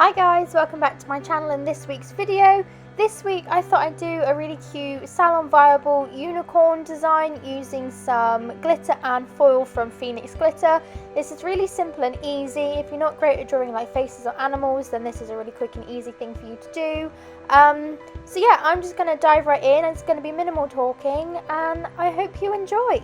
Hi guys, welcome back to my channel. In this week's video, this week I thought I'd do a really cute salon viable unicorn design using some glitter and foil from Phoenix Glitter. This is really simple and easy. If you're not great at drawing like faces or animals, then this is a really quick and easy thing for you to do. So yeah, I'm just going to dive right in. It's going to be minimal talking and I hope you enjoy.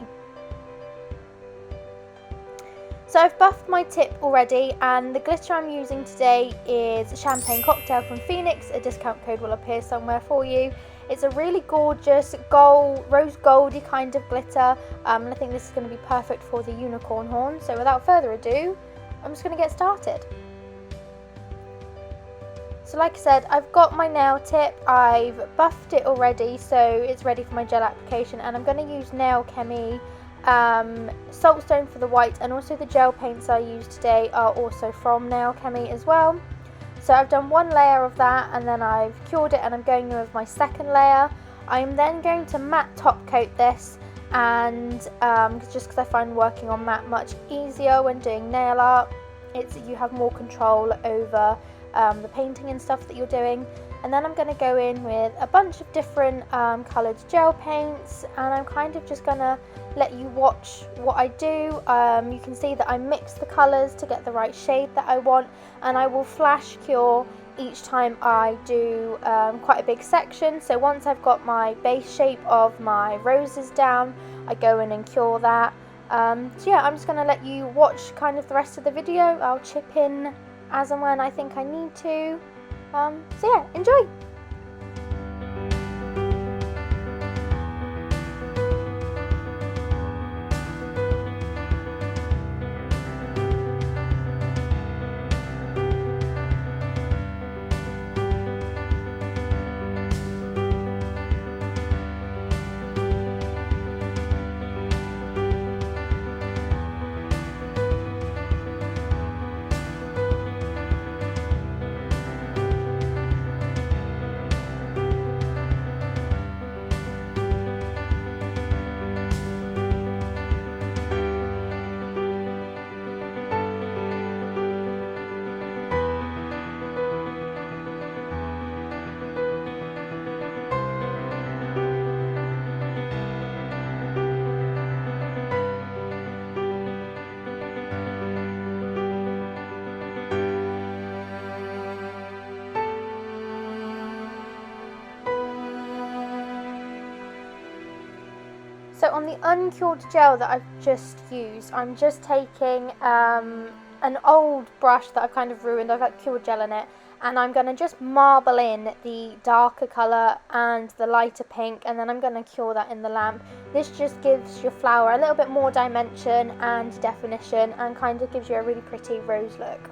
So I've buffed my tip already, and the glitter I'm using today is Champagne Cocktail from Phoenix. A discount code will appear somewhere for you. It's a really gorgeous gold, rose goldy kind of glitter, and I think this is going to be perfect for the unicorn horn. So without further ado, I'm just going to get started. So like I said, I've got my nail tip, I've buffed it already, so it's ready for my gel application, and I'm going to use Nailchemy Saltstone for the white, and also the gel paints I use today are also from Nailchemy as well. So I've done one layer of that and then I've cured it, and I'm going in with my second layer. I'm then going to matte top coat this, and just because I find working on matte much easier when doing nail art. You have more control over the painting and stuff that you're doing. And then I'm going to go in with a bunch of different coloured gel paints, and I'm kind of just going to let you watch what I do. You can see that I mix the colours to get the right shade that I want, and I will flash cure each time I do quite a big section. So once I've got my base shape of my roses down, I go in and cure that. So yeah, I'm just going to let you watch kind of the rest of the video. I'll chip in as and when I think I need to. So yeah, enjoy! So on the uncured gel that I've just used, I'm just taking an old brush that I've kind of ruined. I've got cured gel in it, and I'm going to just marble in the darker colour and the lighter pink, and then I'm going to cure that in the lamp. This just gives your flower a little bit more dimension and definition, and kind of gives you a really pretty rose look.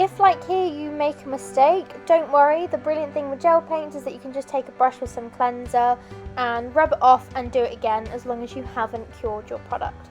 if, like here, you make a mistake, don't worry. The brilliant thing with gel paints is that you can just take a brush with some cleanser and rub it off and do it again, as long as you haven't cured your product.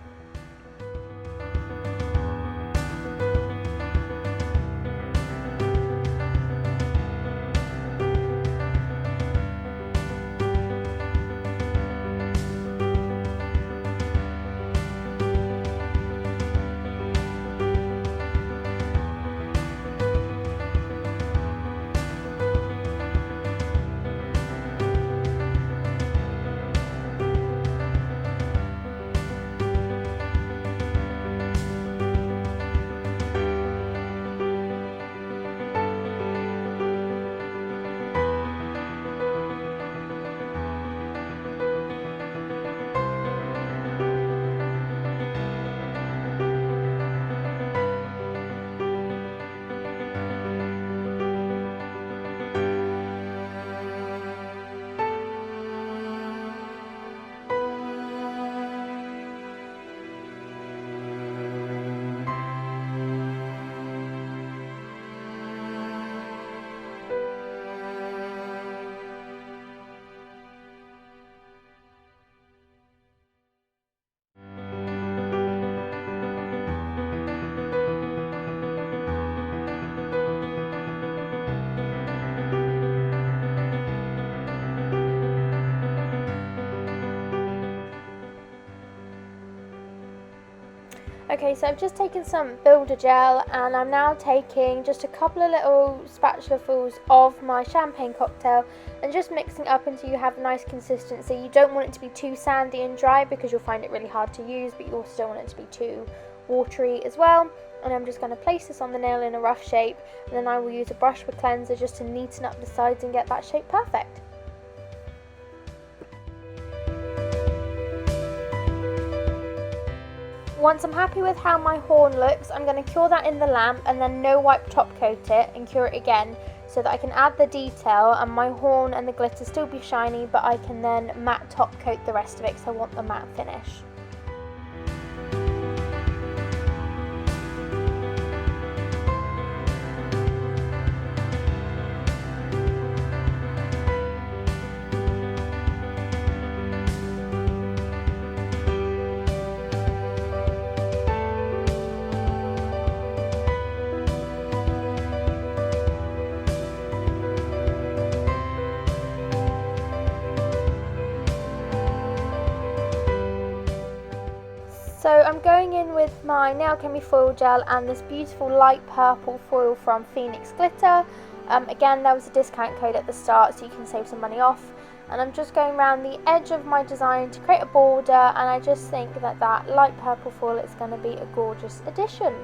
Okay, so I've just taken some builder gel and I'm now taking just a couple of little spatulafuls of my champagne cocktail and just mixing up until you have a nice consistency. You don't want it to be too sandy and dry because you'll find it really hard to use, but you also don't want it to be too watery as well. And I'm just going to place this on the nail in a rough shape, and then I will use a brush with cleanser just to neaten up the sides and get that shape perfect. Once I'm happy with how my horn looks, I'm going to cure that in the lamp and then no wipe top coat it and cure it again so that I can add the detail and my horn and the glitter still be shiny, but I can then matte top coat the rest of it because I want the matte finish. So I'm going in with my Nailchemy foil gel and this beautiful light purple foil from Phoenix Glitter. Again, there was a discount code at the start so you can save some money off. And I'm just going around the edge of my design to create a border, and I just think that that light purple foil is going to be a gorgeous addition.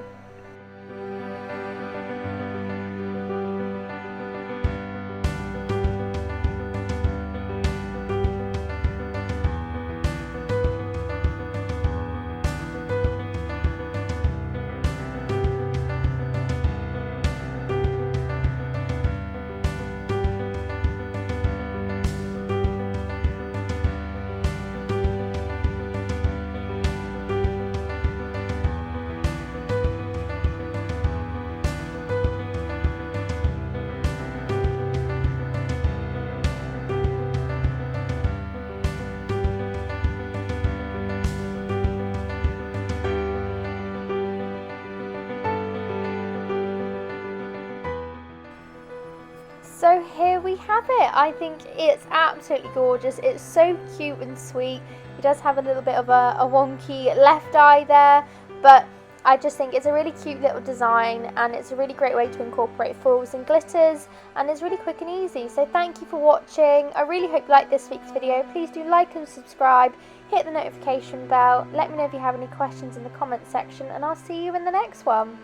So here we have it. I think it's absolutely gorgeous. It's so cute and sweet. It does have a little bit of a wonky left eye there, but I just think it's a really cute little design and it's a really great way to incorporate foils and glitters, and it's really quick and easy. So thank you for watching. I really hope you liked this week's video. Please do like and subscribe, hit the notification bell, let me know if you have any questions in the comments section, and I'll see you in the next one.